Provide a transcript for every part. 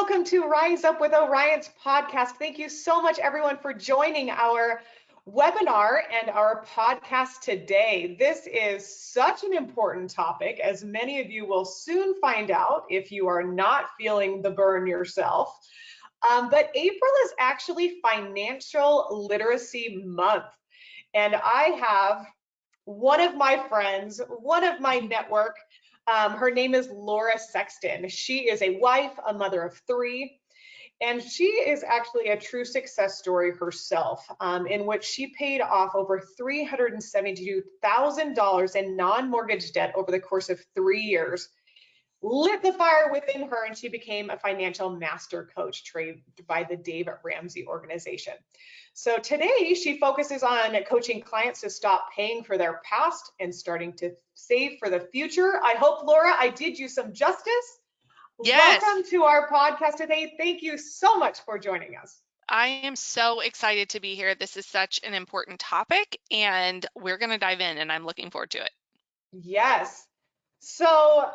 welcome to Rise Up with Orion's podcast. Thank you so much, everyone, for joining our webinar and our podcast today. This is such an important topic, as many of you will soon find out if you are not feeling the burn yourself. But April is actually Financial Literacy Month, and I have one of my friends, one of my network. Her name is Laura Sexton. She is a wife, a mother of three, and she is actually a true success story herself, in which she paid off over $372,000 in non-mortgage debt over the course of 3 years, lit the fire within her, and she became a financial master coach trained by the Dave Ramsey organization. So today she focuses on coaching clients to stop paying for their past and starting to save for the future. I hope, Laura, I did you some justice. Yes. Welcome to our podcast today. Thank you so much for joining us. I am so excited to be here. This is such an important topic, and we're going to dive in, and I'm looking forward to it. Yes. So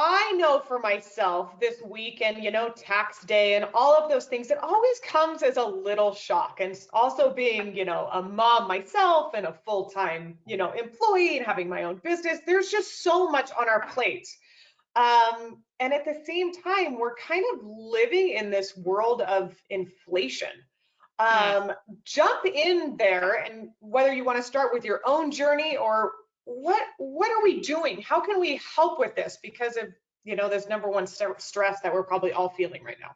I know for myself this week and, tax day and all of those things, it always comes as a little shock. And also being, a mom myself and a full-time, employee and having my own business, there's just so much on our plate. And at the same time, we're kind of living in this world of inflation. Jump in there, and whether you want to start with your own journey or what are we doing? How can we help with this because of, this number one stress that we're probably all feeling right now?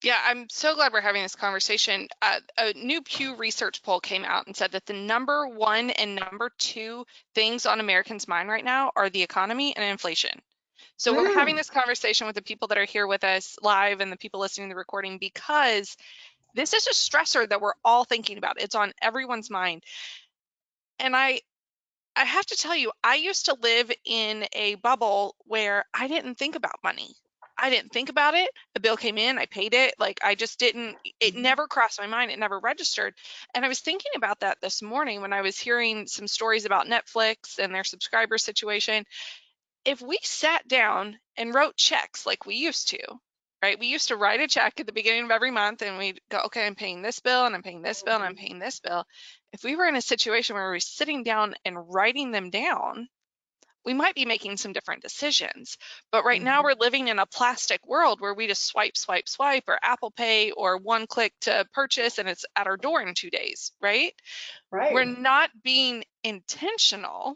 Yeah, I'm so glad we're having this conversation. A new Pew Research poll came out and said that the number one and number two things on Americans' mind right now are the economy and inflation. So we're having this conversation with the people that are here with us live and the people listening to the recording because this is a stressor that we're all thinking about. It's on everyone's mind. And I have to tell you, I used to live in a bubble where I didn't think about money. I didn't think about it. The bill came in, I paid it. Like I just didn't, it never crossed my mind. It never registered. And I was thinking about that this morning when I was hearing some stories about Netflix and their subscriber situation. If we sat down and wrote checks like we used to, right? We used to write a check at the beginning of every month and we'd go, okay, I'm paying this bill and I'm paying this bill and I'm paying this bill. If we were in a situation where we were sitting down and writing them down, we might be making some different decisions. But right now we're living in a plastic world where we just swipe, swipe, swipe, or Apple Pay, or one click to purchase and it's at our door in 2 days, right? Right. We're not being intentional.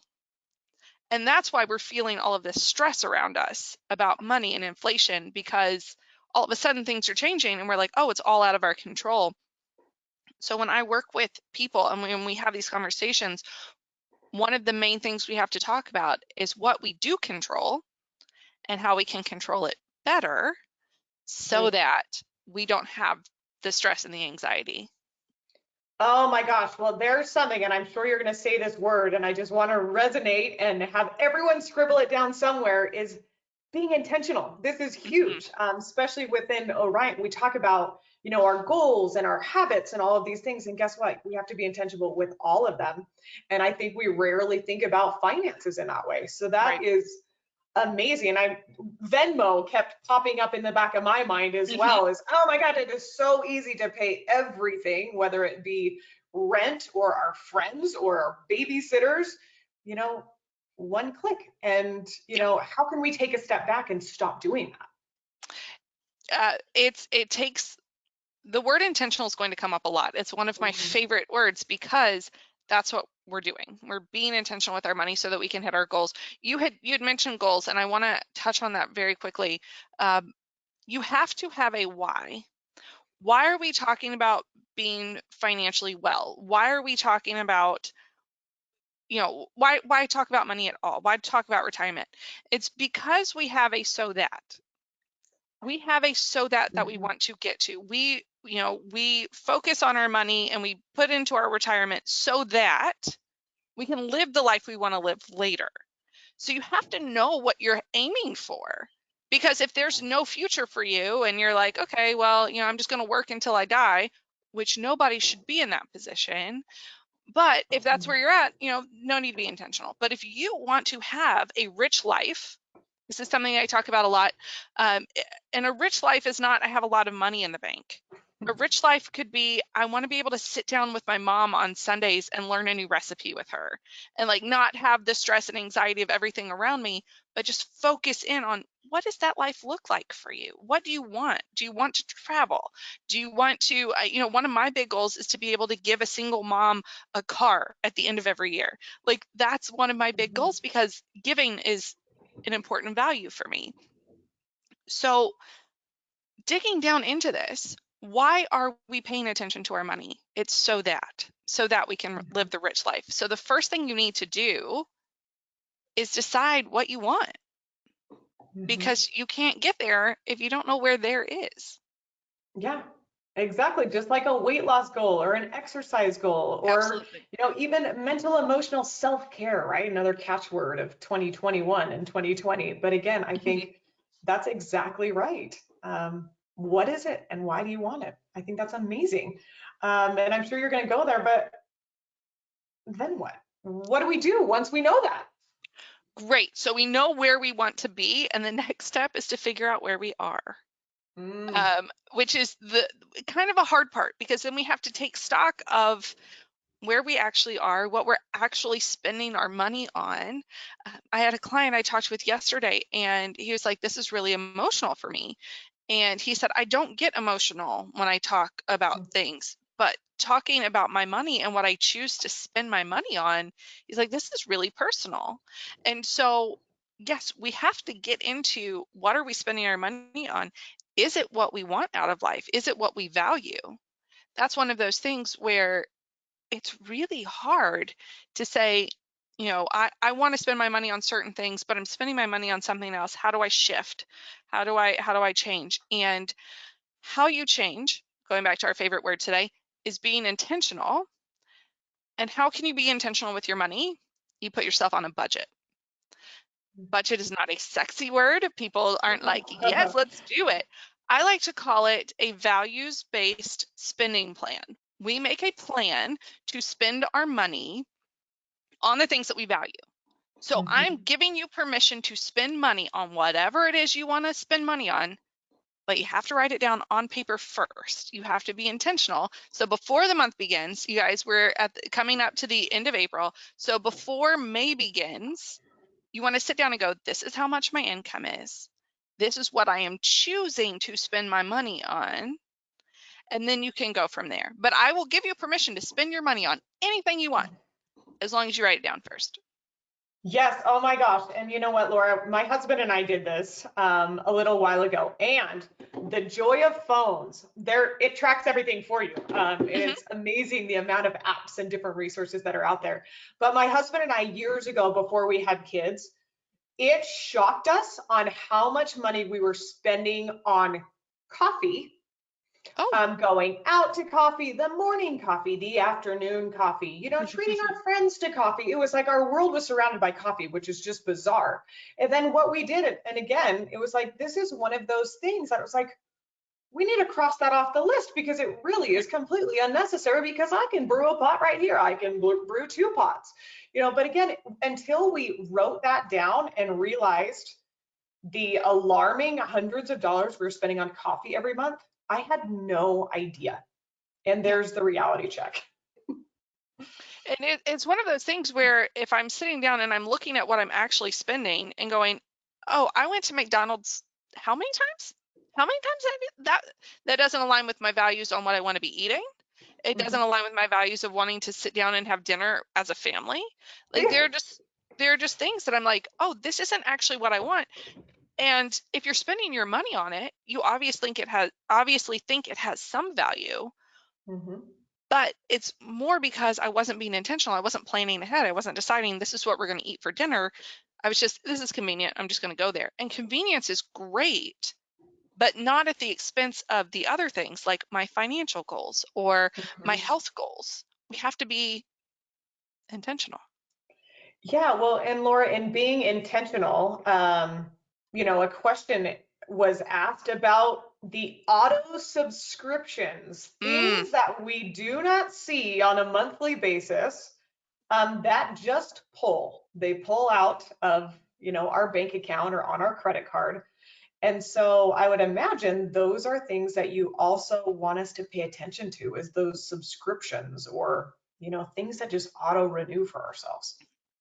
And that's why we're feeling all of this stress around us about money and inflation, because all of a sudden things are changing and we're like, oh, it's all out of our control. So when I work with people and when we have these conversations, one of the main things we have to talk about is what we do control and how we can control it better so that we don't have the stress and the anxiety. Oh my gosh, well, there's something, and I'm sure you're going to say this word, and I just want to resonate and have everyone scribble it down somewhere, is being intentional. This is huge, especially within Orion. We talk about, our goals and our habits and all of these things, and guess what? We have to be intentional with all of them. And I think we rarely think about finances in that way. So that is amazing. And Venmo kept popping up in the back of my mind as well, is, oh my God, it is so easy to pay everything, whether it be rent or our friends or our babysitters, one click. And, how can we take a step back and stop doing that? It takes, the word intentional is going to come up a lot. It's one of my favorite words because that's what we're doing. We're being intentional with our money so that we can hit our goals. You had mentioned goals, and I want to touch on that very quickly. You have to have a why. Why are we talking about being financially well? Why are we talking about, why talk about money at all? Why talk about retirement? It's because we have a so that. We have a so that we want to get to. We focus on our money and we put into our retirement so that we can live the life we want to live later. So you have to know what you're aiming for, because if there's no future for you and you're like, okay, well, I'm just going to work until I die, which nobody should be in that position. But if that's where you're at, no need to be intentional. But if you want to have a rich life, This is something I talk about a lot. And a rich life is not, I have a lot of money in the bank. A rich life could be, I want to be able to sit down with my mom on Sundays and learn a new recipe with her, and like not have the stress and anxiety of everything around me, but just focus in on, what does that life look like for you? What do you want? Do you want to travel? Do you want to, one of my big goals is to be able to give a single mom a car at the end of every year. Like that's one of my big goals, because giving is an important value for me. So digging down into this, why are we paying attention to our money? It's so that we can live the rich life. So the first thing you need to do is decide what you want, because you can't get there if you don't know where there is. Yeah, exactly. Just like a weight loss goal or an exercise goal, or, Absolutely. even mental emotional self-care, right? Another catchword of 2021 and 2020. But again, I think that's exactly right. What is it and why do you want it? I think that's amazing. And I'm sure you're going to go there, but then what? What do we do once we know that? Great. So we know where we want to be, and the next step is to figure out where we are. Mm, Which is the kind of a hard part, because then we have to take stock of where we actually are, what we're actually spending our money on. I had a client I talked with yesterday, and he was like, this is really emotional for me. And he said, I don't get emotional when I talk about things, but talking about my money and what I choose to spend my money on, he's like, this is really personal. And so, yes, we have to get into, what are we spending our money on? Is it what we want out of life? Is it what we value? That's one of those things where it's really hard to say, I want to spend my money on certain things, but I'm spending my money on something else. How do I shift? How do I change? And how you change, going back to our favorite word today, is being intentional. And how can you be intentional with your money? You put yourself on a budget. Budget is not a sexy word. People aren't like, yes, let's do it. I like to call it a values-based spending plan. We make a plan to spend our money on the things that we value. So I'm giving you permission to spend money on whatever it is you want to spend money on, but you have to write it down on paper first. You have to be intentional. So before the month begins, you guys, we're coming up to the end of April. So before May begins, you want to sit down and go, this is how much my income is. This is what I am choosing to spend my money on. And then you can go from there. But I will give you permission to spend your money on anything you want, as long as you write it down first. Yes. Oh my gosh. And you know what, Laura, my husband and I did this a little while ago, and the joy of phones there, it tracks everything for you. It's amazing the amount of apps and different resources that are out there. But my husband and I, years ago, before we had kids, it shocked us on how much money we were spending on coffee, Oh, going out to coffee, the morning coffee, the afternoon coffee, treating our friends to coffee. It was like our world was surrounded by coffee, which is just bizarre. And then what we did, and again, it was like, this is one of those things that was like, we need to cross that off the list, because it really is completely unnecessary, because I can brew a pot right here. I can brew 2 pots, but again, until we wrote that down and realized the alarming hundreds of dollars we were spending on coffee every month, I had no idea. And yeah. there's the reality check. And it's one of those things where if I'm sitting down and I'm looking at what I'm actually spending and going, oh, I went to McDonald's how many times? How many times that doesn't align with my values on what I want to be eating. It doesn't align with my values of wanting to sit down and have dinner as a family. Like Yeah. there are just things that I'm like, oh, this isn't actually what I want. And if you're spending your money on it, you obviously think it has some value. Mhm. But it's more because I wasn't being intentional. I wasn't planning ahead. I wasn't deciding this is what we're going to eat for dinner. I was just, this is convenient. I'm just going to go there. And convenience is great, but not at the expense of the other things like my financial goals or my health goals. We have to be intentional. Yeah, well, and Laura, in being intentional, a question was asked about the auto subscriptions, Mm, things that we do not see on a monthly basis, that just pull. They pull out of, our bank account or on our credit card. And so I would imagine those are things that you also want us to pay attention to, is those subscriptions or, things that just auto renew for ourselves.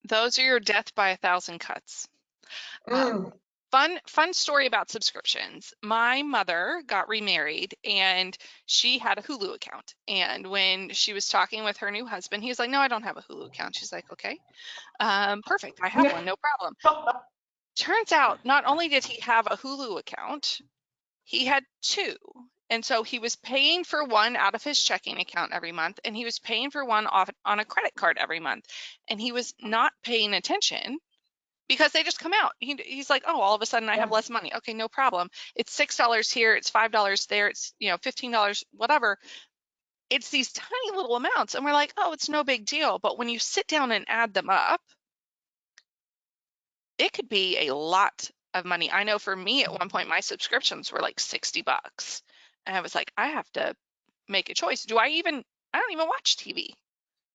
Those are your death by a thousand cuts. Um, Mm. fun story about subscriptions. My mother got remarried and she had a Hulu account. And when she was talking with her new husband, he was like, "No, I don't have a Hulu account." She's like, "Okay, perfect. I have one, no problem." Turns out, not only did he have a Hulu account, he had two. And so he was paying for one out of his checking account every month, and he was paying for one off on a credit card every month. And he was not paying attention because they just come out. He's like, "Oh, all of a sudden I have Yeah. less money. Okay, no problem. It's $6 here, it's $5 there, it's $15, whatever." It's these tiny little amounts, and we're like, "Oh, it's no big deal." But when you sit down and add them up, it could be a lot of money. I know for me at one point, my subscriptions were like $60. And I was like, I have to make a choice. I don't even watch TV.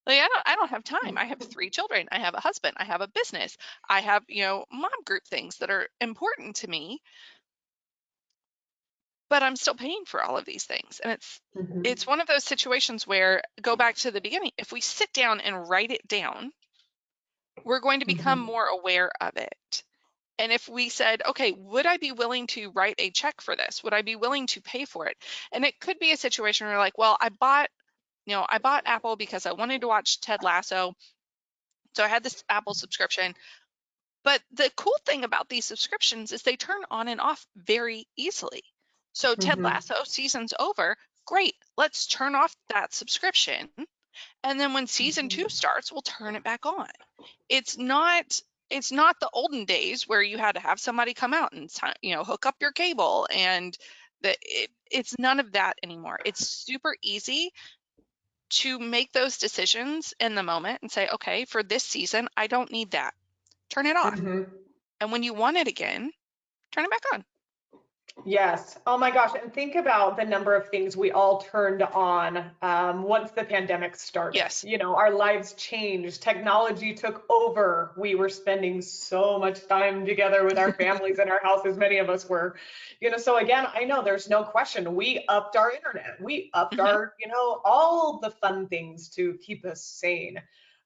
Like I don't have time. I have 3 children. I have a husband. I have a business. I have, mom group things that are important to me, but I'm still paying for all of these things. And Mhm. it's one of those situations where, go back to the beginning, if we sit down and write it down, we're going to become Mhm. more aware of it. And if we said, "Okay, would I be willing to write a check for this? Would I be willing to pay for it?" And it could be a situation where, like, well, I bought Apple because I wanted to watch Ted Lasso. So I had this Apple subscription. But the cool thing about these subscriptions is they turn on and off very easily. So Ted Mhm. Lasso season's over. Great. Let's turn off that subscription. And then when season Mhm. 2 starts, we'll turn it back on. It's not it's not the olden days where you had to have somebody come out and hook up your cable, and it's none of that anymore. It's super easy to make those decisions in the moment and say, "Okay, for this season, I don't need that. Turn it off." Mhm. And when you want it again, turn it back on. Yes. Oh my gosh. And think about the number of things we all turned on once the pandemic started. Yes. Our lives changed. Technology took over. We were spending so much time together with our families in our houses. Many of us were. So again, I know there's no question. We upped our internet. We upped Hmm. our, all the fun things to keep us sane.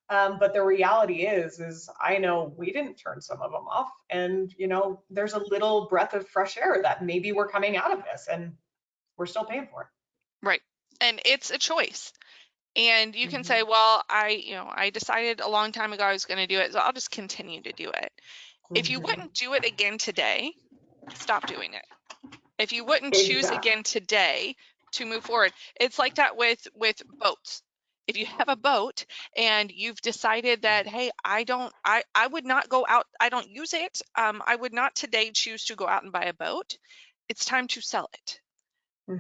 But the reality is I know we didn't turn some of them off. And, there's a little breath of fresh air that maybe we're coming out of this and we're still paying for Right. And it's a choice. And you it. can Hmm. say, "Well, I decided a long time ago I was going to do it, so I'll just continue to do it." If you Hmm. wouldn't do it again today, stop doing it. If you wouldn't choose Exactly. again today to move forward, it's like that with boats. If you have a boat and you've decided that, "Hey, I would not go out, I don't use it, I would not today choose to go out and buy a boat," it's time to sell it.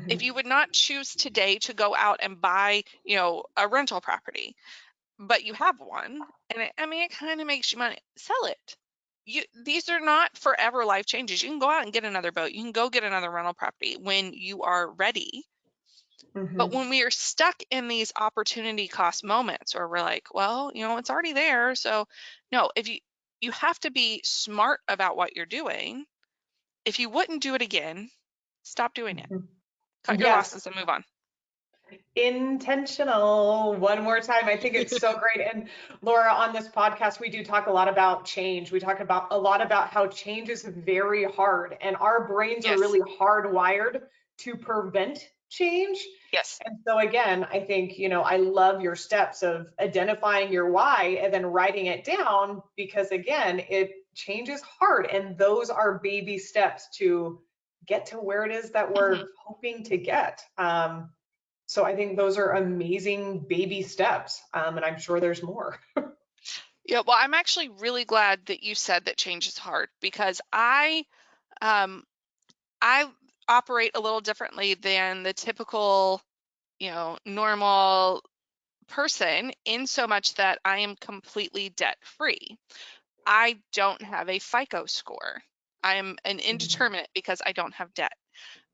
If Hmm. you would not choose today to go out and buy, a rental property, but you have one, and it kind of makes you money, sell it. These are not forever life changes. You can go out and get another boat. You can go get another rental property when you are ready. But Hmm. when we are stuck in these opportunity cost moments where we're like, "Well, it's already there." So no, if you have to be smart about what you're doing. If you wouldn't do it again, stop doing it. Hmm. Cut your Yes. losses and move on. Intentional. One more time. I think it's so great. And Laura, on this podcast, we do talk a lot about change. We talk about a lot about how change is very hard, and our brains are Yes. really hardwired to prevent change. Yes. And so again, I think, I love your steps of identifying your why and then writing it down, because again, change is hard, and those are baby steps to get to where it is that Mhm. we're hoping to get. So I think those are amazing baby steps. And I'm sure there's more. Yeah, well, I'm actually really glad that you said that change is hard, because um I operate a little differently than the typical, normal person, in so much that I am completely debt free. I don't have a FICO score. I am an indeterminate because I don't have debt.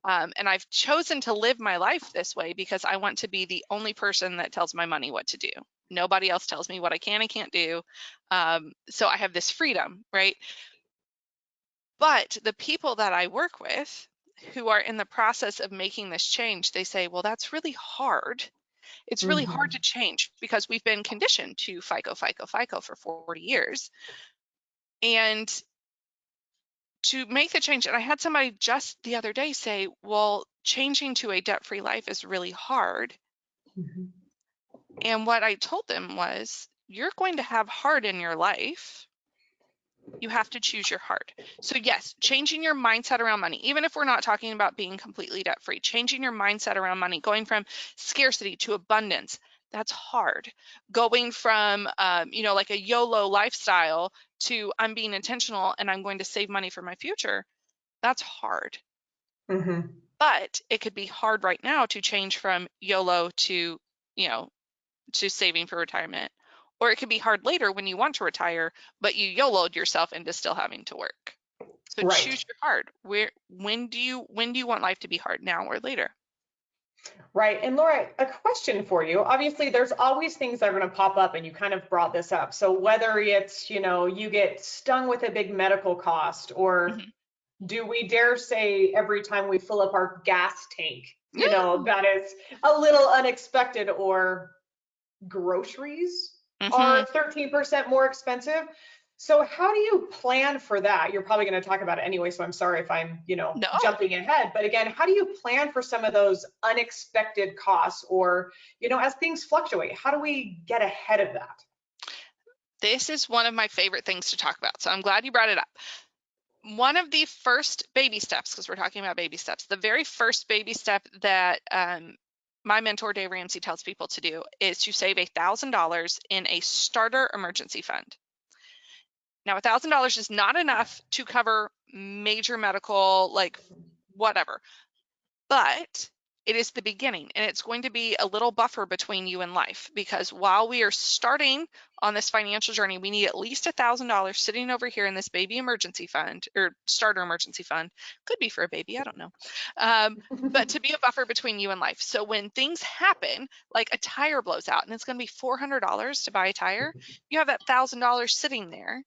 And I've chosen to live my life this way because I want to be the only person that tells my money what to do. Nobody else tells me what I can and can't do. So I have this freedom, right? But the people that I work with who are in the process of making this change, they say, well, that's really hard. It's really hard to Mhm. change because we've been conditioned to FICO, FICO, FICO for 40 years. And to make the change, and I had somebody just the other day say, well, changing to a debt-free life is really hard. Mhm. And what I told them was, you're going to have hard in your life. You have to choose your hard. So yes, changing your mindset around money, even if we're not talking about being completely debt free, changing your mindset around money, going from scarcity to abundance, that's hard. Going from, like a YOLO lifestyle to I'm being intentional and I'm going to save money for my future, that's hard. Mhm. But it could be hard right now to change from YOLO to, you know, to saving for retirement. Or it could be hard later when you want to retire, but you YOLO'd yourself into still having to work. So Right. choose your hard. When do you want life to be hard, now or later? Right. And Laura, a question for you. Obviously, there's always things that are going to pop up, and you kind of brought this up. So whether it's, you get stung with a big medical cost, or Mhm. do we dare say every time we fill up our gas tank, Yeah. that is a little unexpected, or groceries Mhm. are 13% more expensive. So how do you plan for that? You're probably going to talk about it anyway, so I'm sorry if I'm, No. jumping ahead. But again, how do you plan for some of those unexpected costs, or, as things fluctuate, how do we get ahead of that? This is one of my favorite things to talk about. So I'm glad you brought it up. One of the first baby steps, because we're talking about baby steps, the very first baby step that my mentor Dave Ramsey tells people to do is to save $1,000 in a starter emergency fund. Now, $1,000 is not enough to cover major medical, like whatever, but it is the beginning, and it's going to be a little buffer between you and life, because while we are starting on this financial journey, we need at least $1,000 sitting over here in this baby emergency fund, or starter emergency fund. Could be for a baby, I don't know. But to be a buffer between you and life. So when things happen, like a tire blows out and it's going to be $400 to buy a tire, you have that $1,000 sitting there.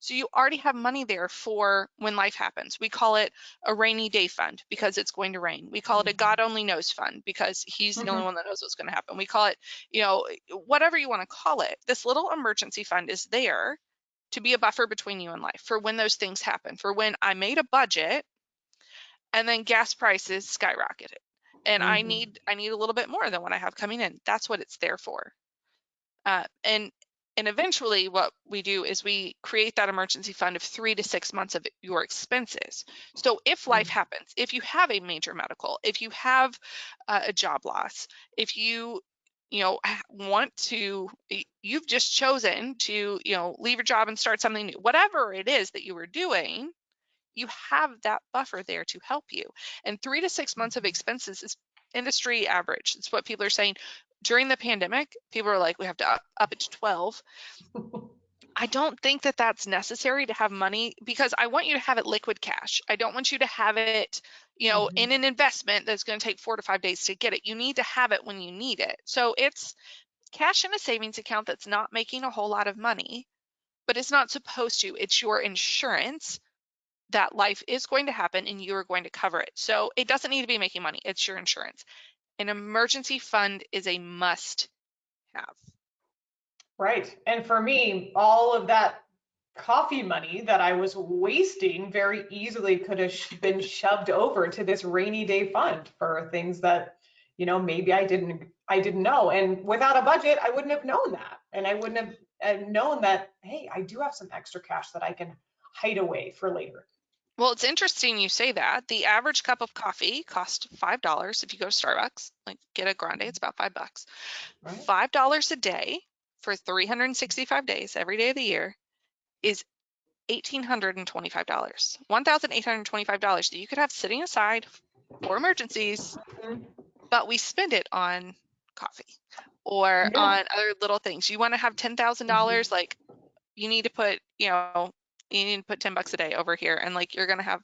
So you already have money there for when life happens. We call it a rainy day fund because it's going to rain. We call it a God only knows fund because he's the only one that knows what's going to happen. We call it, whatever you want to call it. This little emergency fund is there to be a buffer between you and life for when those things happen, for when I made a budget and then gas prices skyrocketed and I Mhm. need I need a little bit more than what I have coming in. That's what it's there for. Uh, and and eventually what we do is we create that emergency fund of 3 to 6 months of your expenses. So if life Mhm. happens, if you have a major medical, if you have a job loss, if want to, you've just chosen to, leave your job and start something new, whatever it is that you were doing, you have that buffer there to help you. And 3 to 6 months of expenses is industry average. It's what people are saying. During the pandemic, people are like, we have to up it to 12. I don't think that that's necessary to have money, because I want you to have it liquid cash. I don't want you to have it, in Mhm. an investment that's going to take 4 to 5 days to get it. You need to have it when you need it. So it's cash in a savings account that's not making a whole lot of money, but it's not supposed to. It's your insurance that life is going to happen and you are going to cover it. So it doesn't need to be making money. It's your insurance. An emergency fund is a must have. Right. And for me, all of that coffee money that I was wasting very easily could have been shoved over to this rainy day fund for things that, maybe I didn't know. And without a budget, I wouldn't have known that. And I wouldn't have known that, hey, I do have some extra cash that I can hide away for later. Well, it's interesting you say that. The average cup of coffee costs $5 if you go to Starbucks, like get a grande, it's about $5. Right. $5 a day for 365 days, every day of the year, is $1,825. $1,825 that you could have sitting aside for emergencies, but we spend it on coffee or Yeah. on other little things. You want to have $10,000, like you need to put, you need to put $10 a day over here, and like you're gonna have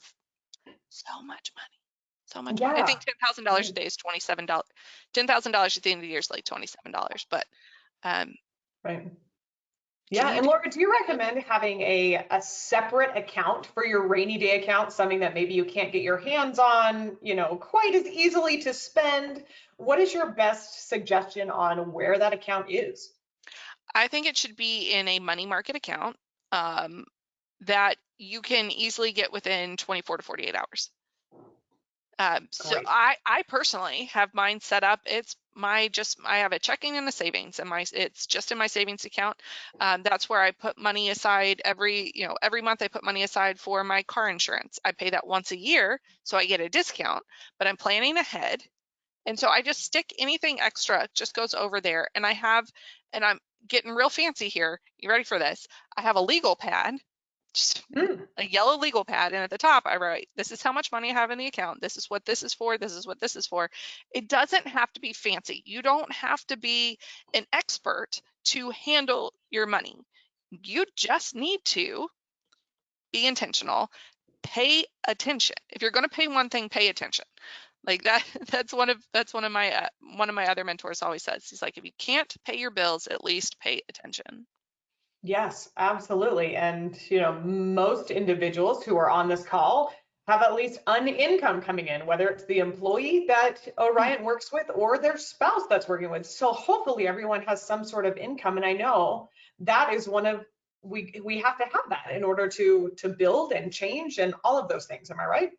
so much money. So much money. I Yeah. think $10,000 a day is $27. $10,000 at the end of the year is like $27. But um, Right. Can Yeah, you and do Laura, do you that? recommend having a separate account for your rainy day account, something that maybe you can't get your hands on, quite as easily to spend? What is your best suggestion on where that account is? I think it should be in a money market account um, that you can easily get within 24 to 48 hours. So Great. I personally have mine set up. It's my just I have a checking and a savings, and it's just in my savings account. That's where I put money aside every month. I put money aside for my car insurance. I pay that once a year, so I get a discount. But I'm planning ahead, and so I just stick anything extra just goes over there. And I'm getting real fancy here. You ready for this? I have a legal pad, just Mm, a yellow legal pad, and at the top I write, this is how much money I have in the account. This is what this is for. This is what this is for. It doesn't have to be fancy. You don't have to be an expert to handle your money. You just need to be intentional, pay attention. If you're going to pay one thing, pay attention. Like that, that's one of my other mentors always says. He's like, if you can't pay your bills, at least pay attention. yes, absolutely. And, most individuals who are on this call have at least an income coming in, whether it's the employee that Mhm. Orion works with or their spouse that's working with. So hopefully everyone has some sort of income. And I know that is one of we have to have that in order to build and change and all of those things. Am I right?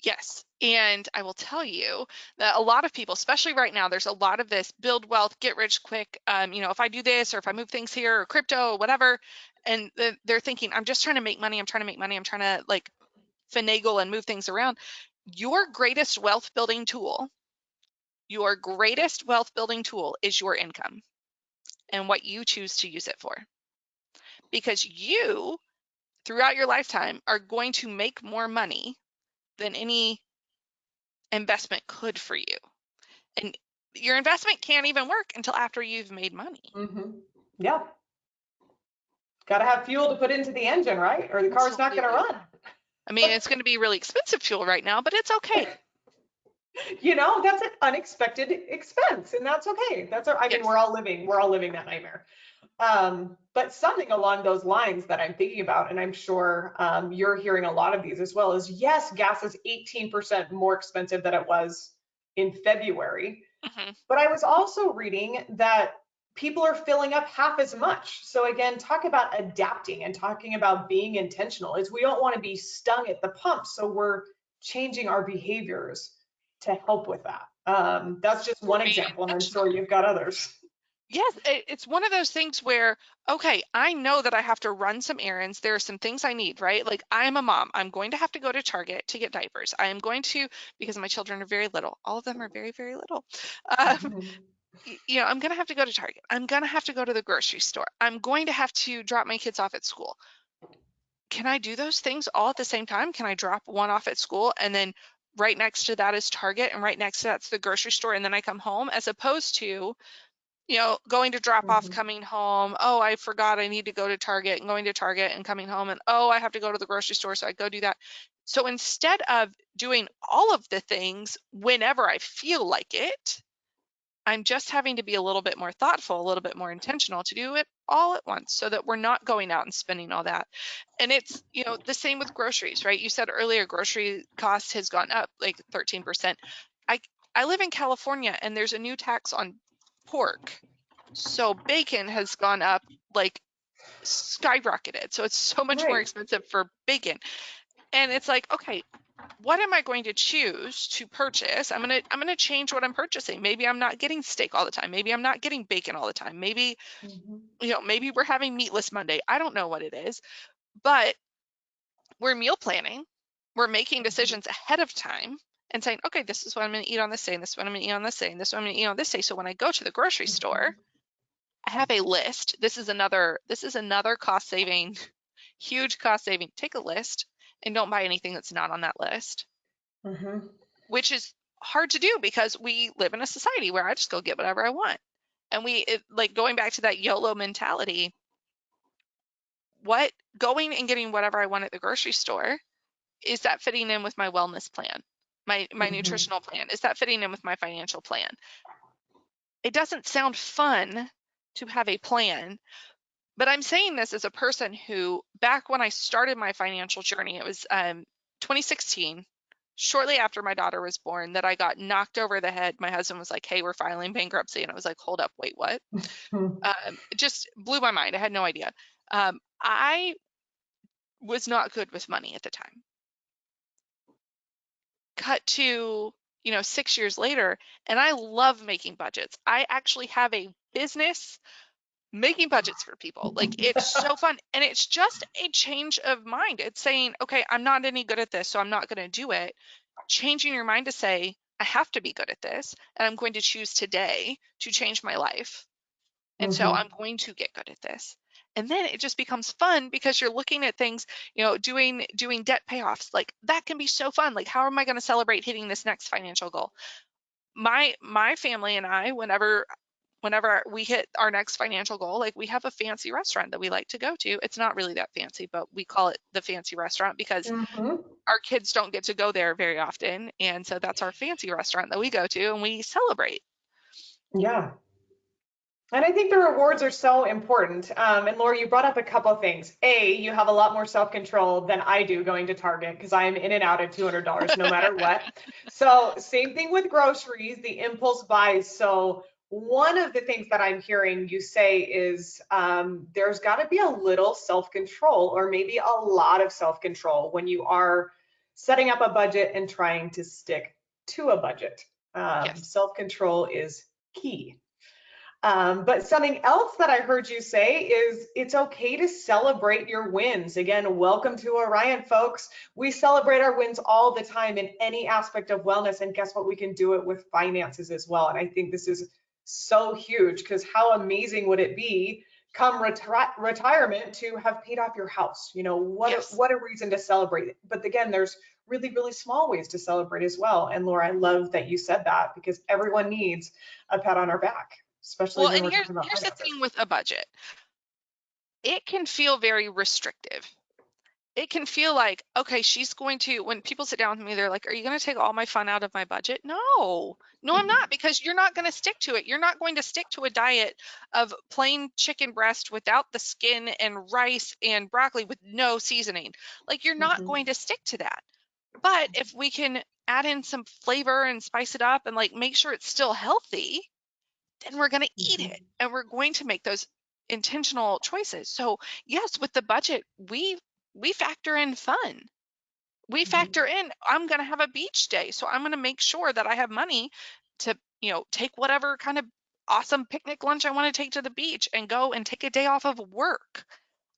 Yes. And I will tell you that a lot of people, especially right now, there's a lot of this build wealth, get rich quick. If I do this or if I move things here or crypto or whatever, and they're thinking, I'm just trying to make money. I'm trying to make money. I'm trying to like finagle and move things around. Your greatest wealth building tool, your greatest wealth building tool is your income and what you choose to use it for. Because you, throughout your lifetime, are going to make more money than any investment could for you. And your investment can't even work until after you've made money. Hmm. Yeah. Got to have fuel to put into the engine, right? Or the car's not going to Absolutely. run. I mean, it's going to be really expensive fuel right now, but it's okay. That's an unexpected expense, and that's okay. I mean, Yes. we're all living that nightmare. But something along those lines that I'm thinking about, and I'm sure you're hearing a lot of these as well, is yes, gas is 18% more expensive than it was in February. Hmm. But I was also reading that people are filling up half as much. So again, talk about adapting and talking about being intentional is we don't want to be stung at the pump. So we're changing our behaviors to help with that. That's just We're one being example, and I'm intentional. sure you've got others. Yes, it's one of those things where, okay, I know that I have to run some errands. There are some things I need, right? Like I'm a mom. I'm going to have to go to Target to get diapers. I am going to, because my children are very little. All of them are very, very little. Um, I'm going to have to go to Target. I'm going to have to go to the grocery store. I'm going to have to drop my kids off at school. Can I do those things all at the same time? Can I drop one off at school and then right next to that is Target and right next to that's the grocery store and then I come home, as opposed to, going to drop off, Mhm, coming home. Oh, I forgot I need to go to Target, and going to Target and coming home, and oh, I have to go to the grocery store, so I go do that. So instead of doing all of the things whenever I feel like it, I'm just having to be a little bit more thoughtful, a little bit more intentional to do it all at once so that we're not going out and spending all that. And it's, the same with groceries, right? You said earlier grocery cost has gone up like 13%. I I live in California and there's a new tax on pork. So bacon has gone up like skyrocketed. So it's so much more right. expensive for bacon. And it's like, okay, what am I going to choose to purchase? I'm going to change what I'm purchasing. Maybe I'm not getting steak all the time. Maybe I'm not getting bacon all the time. Maybe, Mhm, maybe we're having meatless Monday. I don't know what it is, but we're meal planning. We're making mhm, decisions ahead of time and saying, okay, this is what I'm going to eat on this day, and this is what I'm going to eat on this day, and this is what I'm going to eat on this day. So when I go to the grocery store, mhm, I have a list. This is another cost saving, huge cost saving. Take a list and don't buy anything that's not on that list, mhm. which is hard to do because we live in a society where I just go get whatever I want. And like going back to that YOLO mentality, what going and getting whatever I want at the grocery store, is that fitting in with my wellness plan? My Mhm. nutritional plan? Is that fitting in with my financial plan? It doesn't sound fun to have a plan, But I'm saying this as a person who, back when I started my financial journey, it was 2016, shortly after my daughter was born, that I got knocked over the head. My husband was like, "Hey, we're filing bankruptcy." And I was like, "Hold up, wait, what?" It just blew my mind. I had no idea. I was not good with money at the time. Cut to, 6 years later, and I love making budgets. I actually have a business making budgets for people. Like, it's so fun. And it's just a change of mind. It's saying, okay, I'm not any good at this, so I'm not going to do it. Changing your mind to say, I have to be good at this, and I'm going to choose today to change my life. And so Mhm. I'm going to get good at this. And then it just becomes fun because you're looking at things, doing debt payoffs. Like, that can be so fun. Like, how am I going to celebrate hitting this next financial goal? My family and I, whenever we hit our next financial goal, like, we have a fancy restaurant that we like to go to. It's not really that fancy, but we call it the fancy restaurant because Mhm. our kids don't get to go there very often. And so that's our fancy restaurant that we go to and we celebrate. Yeah. And I think the rewards are so important. And Laura, you brought up a couple of things. A, you have a lot more self-control than I do going to Target because I am in and out at $200 no matter what. So same thing with groceries, the impulse buys. So one of the things that I'm hearing you say is there's got to be a little self-control, or maybe a lot of self-control when you are setting up a budget and trying to stick to a budget. Yes. Self-control is key. But something else that I heard you say is it's okay to celebrate your wins. Again, welcome to Orion, folks. We celebrate our wins all the time in any aspect of wellness. And guess what? We can do it with finances as well. And I think this is so huge because how amazing would it be come retirement to have paid off your house? Yes. What a reason to celebrate it. But again, there's really, really small ways to celebrate as well. And Laura, I love that you said that because everyone needs a pat on our back, especially Well, when and we're here's talking about here's the finances. thing with a budget. It can feel very restrictive. It can feel like, okay, she's going to, when people sit down with me, they're like, are you going to take all my fun out of my budget? No, no, I'm not, because you're not going to stick to it. You're not going to stick to a diet of plain chicken breast without the skin and rice and broccoli with no seasoning. Like, you're not Mhm, going to stick to that. But if we can add in some flavor and spice it up and like make sure it's still healthy, then we're going to eat mhm, it and we're going to make those intentional choices. So yes, with the budget, we factor in fun. We mhm, factor in, I'm going to have a beach day, so I'm going to make sure that I have money to, take whatever kind of awesome picnic lunch I want to take to the beach and go and take a day off of work.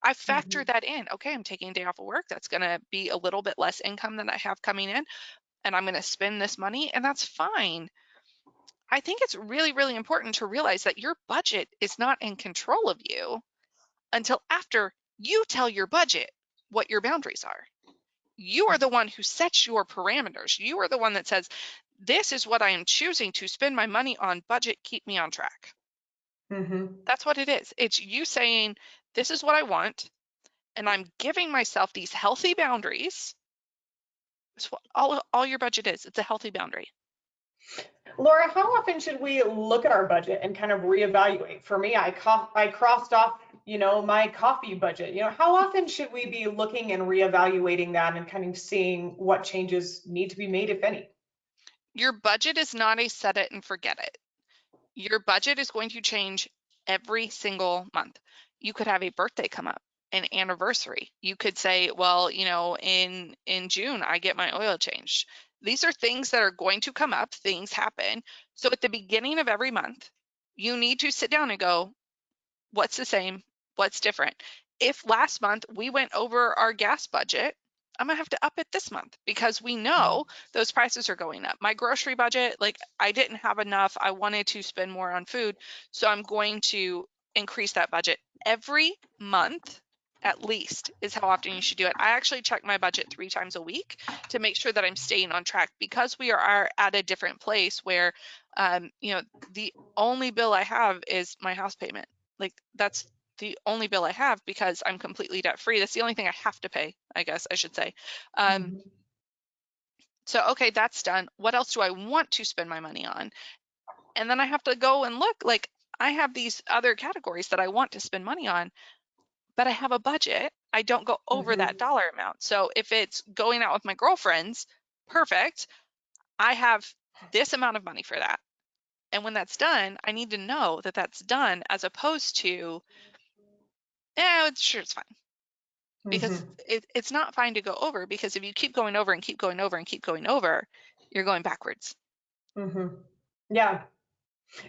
I factor mhm, that in. Okay, I'm taking a day off of work. That's going to be a little bit less income than I have coming in, and I'm going to spend this money, and that's fine. I think it's really, really important to realize that your budget is not in control of you until after you tell your budget what your boundaries are. You are the one who sets your parameters. You are the one that says, this is what I am choosing to spend my money on. Budget, keep me on track. mhm, That's what it is. It's you saying, this is what I want, and I'm giving myself these healthy boundaries. That's what all your budget is. It's a healthy boundary. Laura, how often should we look at our budget and kind of reevaluate? For me, I crossed off, my coffee budget. How often should we be looking and reevaluating that and kind of seeing what changes need to be made, if any? Your budget is not a set it and forget it. Your budget is going to change every single month. You could have a birthday come up, an anniversary. You could say, well, in June I get my oil changed. These are things that are going to come up, things happen. So at the beginning of every month, you need to sit down and go, what's the same? What's different? If last month we went over our gas budget, I'm gonna have to up it this month because we know those prices are going up. My grocery budget, like, I didn't have enough. I wanted to spend more on food. So I'm going to increase that budget every month. At least is how often you should do it. I actually check my budget 3 times a week to make sure that I'm staying on track because we are at a different place where, the only bill I have is my house payment. Like, that's the only bill I have because I'm completely debt free. That's the only thing I have to pay, I guess I should say. Um, Mhm, so, okay, that's done. What else do I want to spend my money on? And then I have to go and look, like, I have these other categories that I want to spend money on. but I have a budget. I don't go over Mhm. that dollar amount. So if it's going out with my girlfriends, perfect. I have this amount of money for that. And when that's done, I need to know that that's done, as opposed to, yeah, sure, it's fine. Because Mhm. it's not fine to go over, because if you keep going over and keep going over and keep going over, you're going backwards. Mhm. Yeah.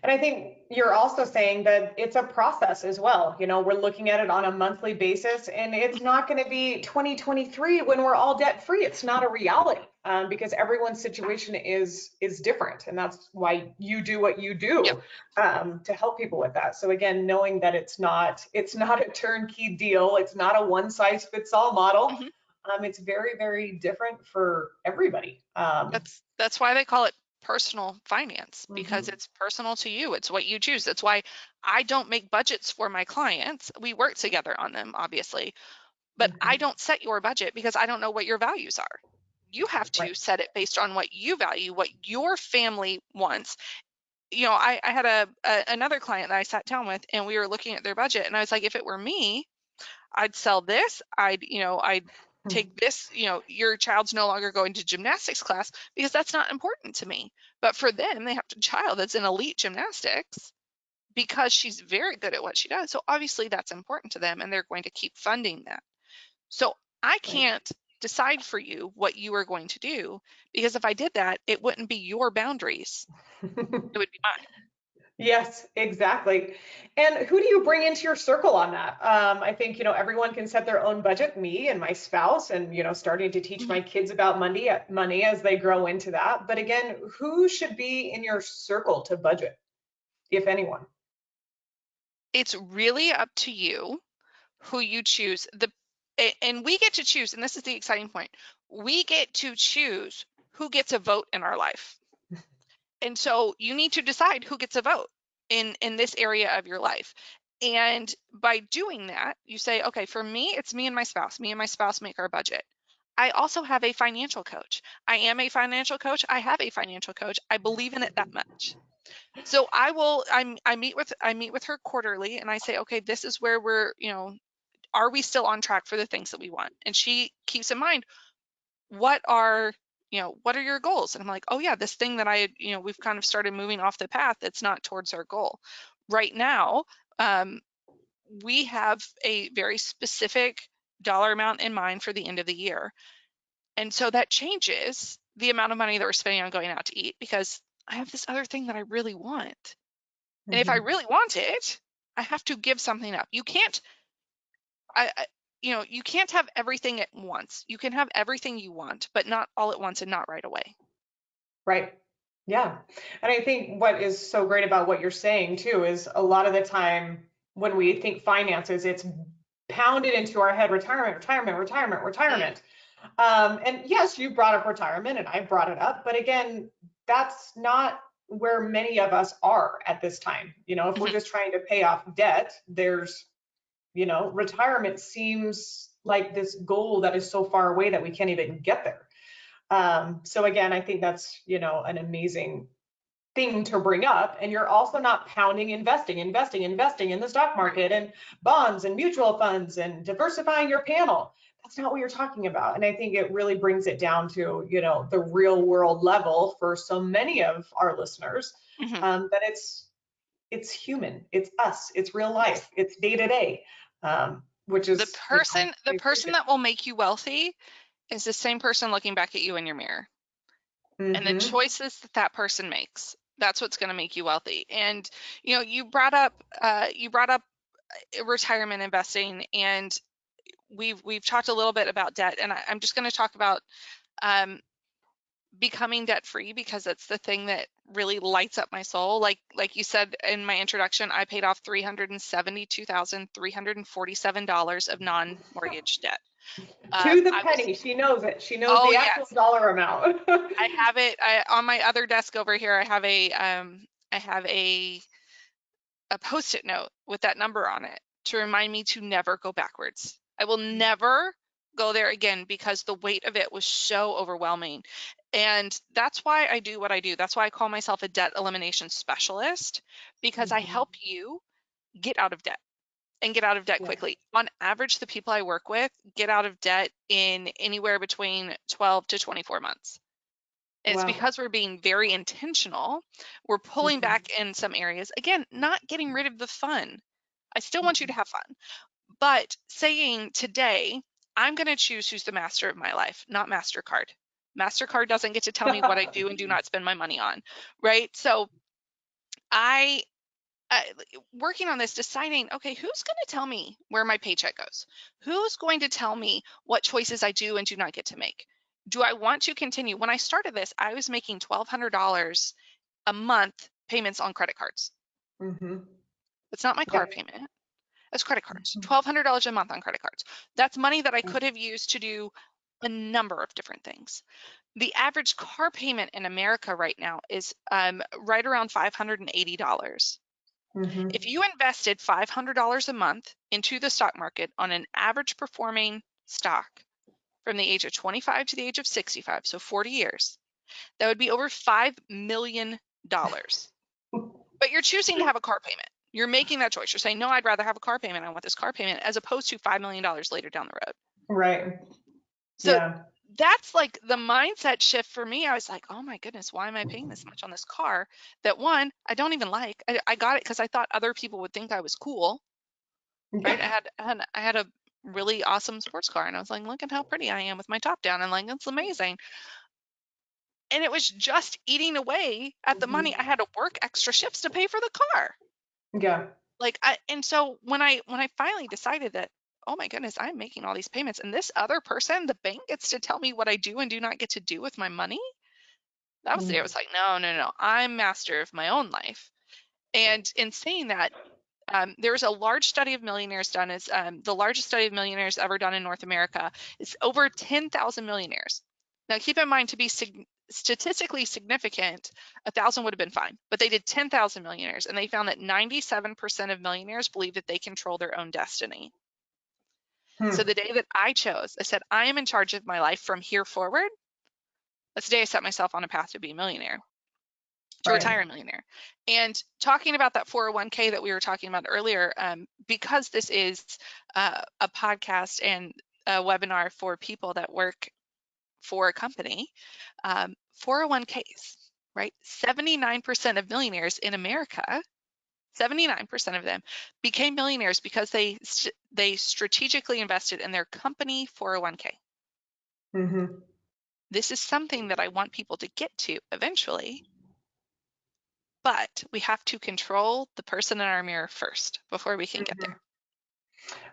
And I think you're also saying that it's a process as well. We're looking at it on a monthly basis, and it's not going to be 2023 when we're all debt free. It's not a reality, because everyone's situation is different, and that's why you do what you Yep. do, to help people with that. So again, knowing that it's not a turnkey deal, it's not a one size fits all model. hmm It's very, very different for everybody. That's why they call it personal finance, because Mhm. it's personal to you. It's what you choose. That's why I don't make budgets for my clients. We work together on them, obviously, but I Mhm. don't set your budget because I don't know what your values are. You have Right. to set it based on what you value, what your family wants. I had another client that I sat down with, and we were looking at their budget, and I was like, if it were me, I'd sell this. I'd take this. Your child's no longer going to gymnastics class because that's not important to me. But for them, they have a child that's in elite gymnastics because she's very good at what she does. So obviously that's important to them, and they're going to keep funding that. So I Right. can't decide for you what you are going to do, because if I did that, it wouldn't be your boundaries. It would be mine. Yes, exactly. And who do you bring into your circle on that? I think, everyone can set their own budget, me and my spouse, and, starting to teach Mhm. my kids about money as they grow into that. But again, who should be in your circle to budget, if anyone? It's really up to you who you choose. And we get to choose, and this is the exciting point. We get to choose who gets a vote in our life. And so you need to decide who gets a vote in this area of your life. And by doing that, you say, okay, for me, it's me and my spouse. Me and my spouse make our budget. I also have a financial coach. I am a financial coach. I have a financial coach. I believe in it that much. So I meet with her quarterly, and I say, okay, this is where we're, are we still on track for the things that we want? And she keeps in mind, what are, what are your goals? And I'm like, oh yeah, this thing that we've kind of started moving off the path that's not towards our goal. Right now, um, we have a very specific dollar amount in mind for the end of the year. And so that changes the amount of money that we're spending on going out to eat, because I have this other thing that I really want. And if I Mhm. really want it, I have to give something up. I you can't have everything at once. You can have everything you want, but not all at once and not right away. Right. Yeah. And I think what is so great about what you're saying too is a lot of the time when we think finances, it's pounded into our head: retirement, retirement, retirement, Mm, retirement. And yes, you brought up retirement and I brought it up, but again, that's not where many of us are at this time. If we're mhm, just trying to pay off debt, retirement seems like this goal that is so far away that we can't even get there. So again, I think that's, an amazing thing to bring up. And you're also not pounding investing in the stock right. market and bonds and mutual funds and diversifying your panel. That's not what you're talking about. And I think it really brings it down to, the real world level for so many of our listeners, Mhm. that it's human, it's us, it's real Yes. life, it's day to day, which The is, person I the person appreciate. that will make you wealthy is the same person looking back at you in your mirror. And the Mm-hmm. choices that that person makes, that's what's going to make you wealthy. And you brought up retirement investing, and we've talked a little bit about debt, and I'm just going to talk about um, becoming debt free, because it's the thing that really lights up my soul. Like you said in my introduction, I paid off $372,347 of non-mortgage debt. To the I was penny, she knows it. She knows Oh the actual yes, dollar amount. I have it on my other desk over here. I have a post-it note with that number on it to remind me to never go backwards. I will never go there again, because the weight of it was so overwhelming. And that's why I do what I do. That's why I call myself a debt elimination specialist, because I Mhm. help you get out of debt. and get out of debt Yeah. quickly. On average, the people I work with get out of debt in anywhere between 12 to 24 months. And it's Wow. because we're being very intentional. We're pulling Mhm. back in some areas. Again, not getting rid of the fun. I still want you to Mhm. have fun, but saying today, I'm going to choose who's the master of my life, not MasterCard. MasterCard doesn't get to tell me what I do and do not spend my money on, right? So I uh, working on this, deciding, okay, who's going to tell me where my paycheck goes? Who's going to tell me what choices I do and do not get to make? Do I want to continue? When I started this, I was making $1,200 a month payments on credit cards. Mhm. It's not my Yeah. car payment. It's credit cards. Mhm. $1,200 a month on credit cards. That's money that I Yeah. could have used to do a number of different things. The average car payment in America right now is right around $580. Mhm. If you invested $500 a month into the stock market on an average performing stock from the age of 25 to the age of 65, so 40 years, that would be over $5 million. But you're choosing to have a car payment. You're making that choice. You're saying, no, I'd rather have a car payment. I want this car payment, as opposed to $5 million later down the road. Right. So Yeah. that's like the mindset shift for me. I was like, oh my goodness, why am I paying this much on this car that, one, I don't even like? I got it because I thought other people would think I was cool, right? Yeah. I had a really awesome sports car, and I was like, look at how pretty I am with my top down, and like, it's amazing. And it was just eating away at the money. I Mhm. had to work extra shifts to pay for the car. Yeah. Like, and so when I finally decided that, oh my goodness, I'm making all these payments, and this other person, the bank, gets to tell me what I do and do not get to do with my money. That was the day I Mm. was like, no, no, no, I'm master of my own life. And in saying that, there was a large study of millionaires done. It's the largest study of millionaires ever done in North America. It's over 10,000 millionaires. Now, keep in mind, to be statistically significant, 1,000 would have been fine. But they did 10,000 millionaires, and they found that 97% of millionaires believe that they control their own destiny. So Hmm. the day that I chose, I said, I am in charge of my life from here forward. That's the day I set myself on a path to be a millionaire, to Right. retire a millionaire. And talking about that 401k that we were talking about earlier, because this is a podcast and a webinar for people that work for a company, 401ks, right? 79% of millionaires in America, 79% of them became millionaires because they strategically invested in their company 401k. Mhm. This is something that I want people to get to eventually, but we have to control the person in our mirror first before we can get Mhm. there.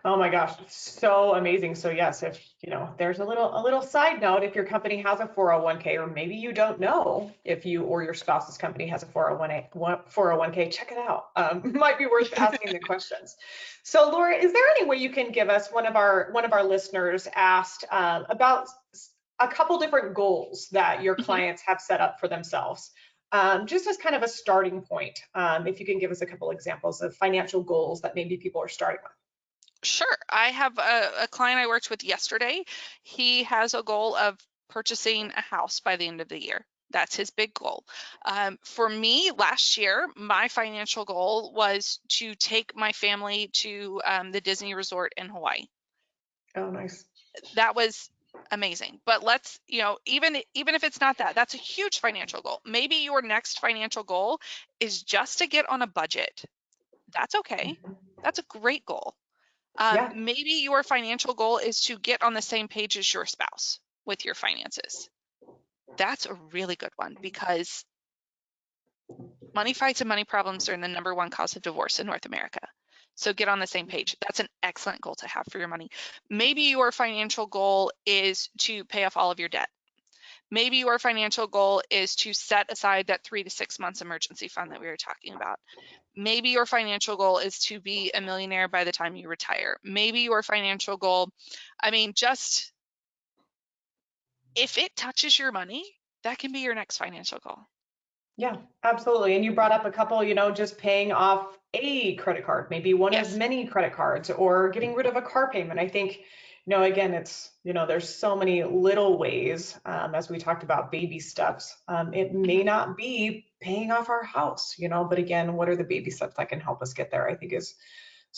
Oh my gosh, so amazing. So yes, if there's a little side note, if your company has a 401k, or maybe you don't know if you or your spouse's company has a 401k, check it out. Might be worth asking the questions. So Laura, is there any way you can give us, one of our listeners asked about a couple different goals that your Mhm. clients have set up for themselves? Just as kind of a starting point, if you can give us a couple examples of financial goals that maybe people are starting with. Sure. I have a client I worked with yesterday. He has a goal of purchasing a house by the end of the year. That's his big goal. For me, last year, my financial goal was to take my family to the Disney resort in Hawaii. Oh, nice. That was amazing. But let's, even if it's not that, that's a huge financial goal. Maybe your next financial goal is just to get on a budget. That's okay. Mhm. That's a great goal. Yeah. Maybe your financial goal is to get on the same page as your spouse with your finances. That's a really good one, because money fights and money problems are the #1 cause of divorce in North America. So get on the same page. That's an excellent goal to have for your money. Maybe your financial goal is to pay off all of your debt. Maybe your financial goal is to set aside that 3 to 6 months emergency fund that we were talking about. Maybe your financial goal is to be a millionaire by the time you retire. Maybe your financial goal, just if it touches your money, that can be your next financial goal. Yeah, absolutely. And you brought up a couple, just paying off a credit card, maybe one of Yes. many credit cards, or getting rid of a car payment. I think, again, there's so many little ways, as we talked about baby steps. It may Mhm. not be paying off our house, but again, what are the baby steps that can help us get there? I think is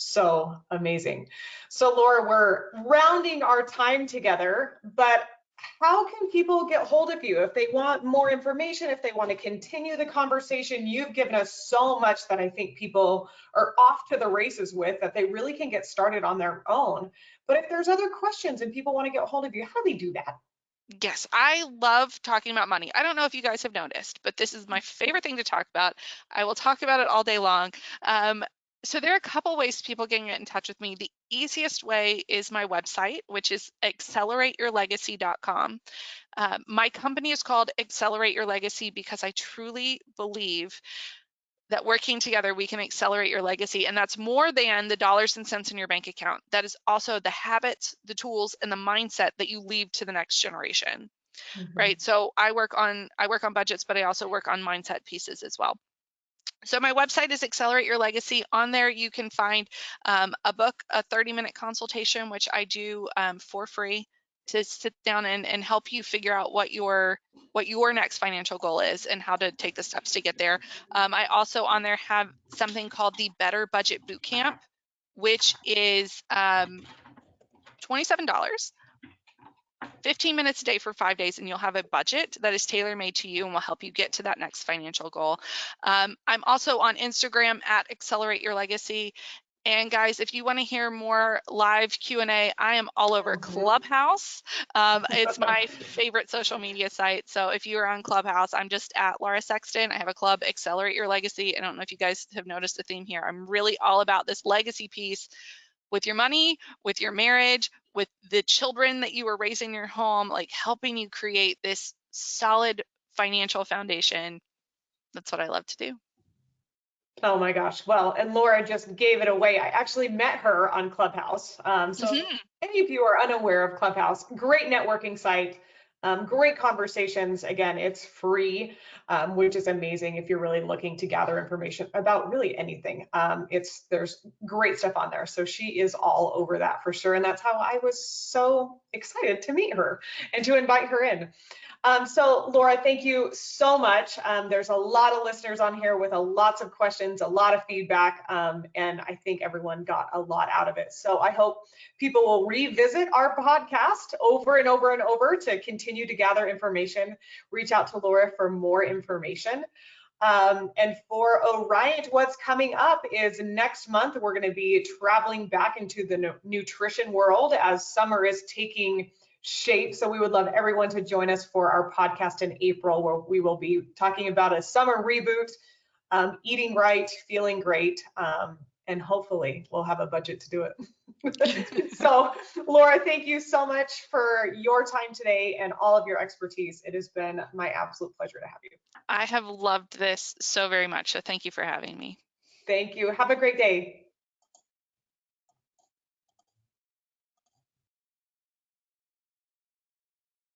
So amazing. So Laura, we're rounding our time together, but how can people get hold of you if they want more information, if they want to continue the conversation? You've given us so much that I think people are off to the races with, that they really can get started on their own. But if there's other questions and people want to get hold of you, how do they do that? Yes, I love talking about money. I don't know if you guys have noticed, but this is my favorite thing to talk about. I will talk about it all day long. So there are a couple ways people can get in touch with me. The easiest way is my website, which is accelerateyourlegacy.com. My company is called Accelerate Your Legacy because I truly believe that working together we can accelerate your legacy, and that's more than the dollars and cents in your bank account. That is also the habits, the tools, and the mindset that you leave to the next generation. Mhm. Right? So I work on budgets, but I also work on mindset pieces as well. So my website is Accelerate Your Legacy. On there, you can find a book, a 30-minute consultation, which I do for free, to sit down and help you figure out what your next financial goal is and how to take the steps to get there. I also on there have something called the Better Budget Bootcamp, which is $27. 15 minutes a day for 5 days, and you'll have a budget that is tailor-made to you and will help you get to that next financial goal. I'm also on Instagram at Accelerate Your Legacy. And guys, if you want to hear more live Q&A, I am all over Clubhouse. It's my favorite social media site. So if you are on Clubhouse, I'm just at Laura Sexton. I have a club, Accelerate Your Legacy. I don't know if you guys have noticed a theme here. I'm really all about this legacy piece with your money, with your marriage, with the children that you are raising in your home, like helping you create this solid financial foundation. That's what I love to do. Oh my gosh. Well, and Laura just gave it away. I actually met her on Clubhouse. So if any of you are unaware of Clubhouse, great networking site, great conversations. Again, it's free, which is amazing if you're really looking to gather information about really anything. There's great stuff on there. So she is all over that for sure. And that's how I was so excited to meet her and to invite her in. So Laura, thank you so much. There's a lot of listeners on here with lots of questions, a lot of feedback, and I think everyone got a lot out of it. So I hope people will revisit our podcast over and over and over to continue to gather information. Reach out to Laura for more information. And for Orion, what's coming up is next month, we're going to be traveling back into the nutrition world as summer is taking shape. So we would love everyone to join us for our podcast in April, where we will be talking about a summer reboot, eating right, feeling great, and hopefully we'll have a budget to do it. So Laura, thank you so much for your time today and all of your expertise. It has been my absolute pleasure to have you. I have loved this so very much. So thank you for having me. Thank you. Have a great day.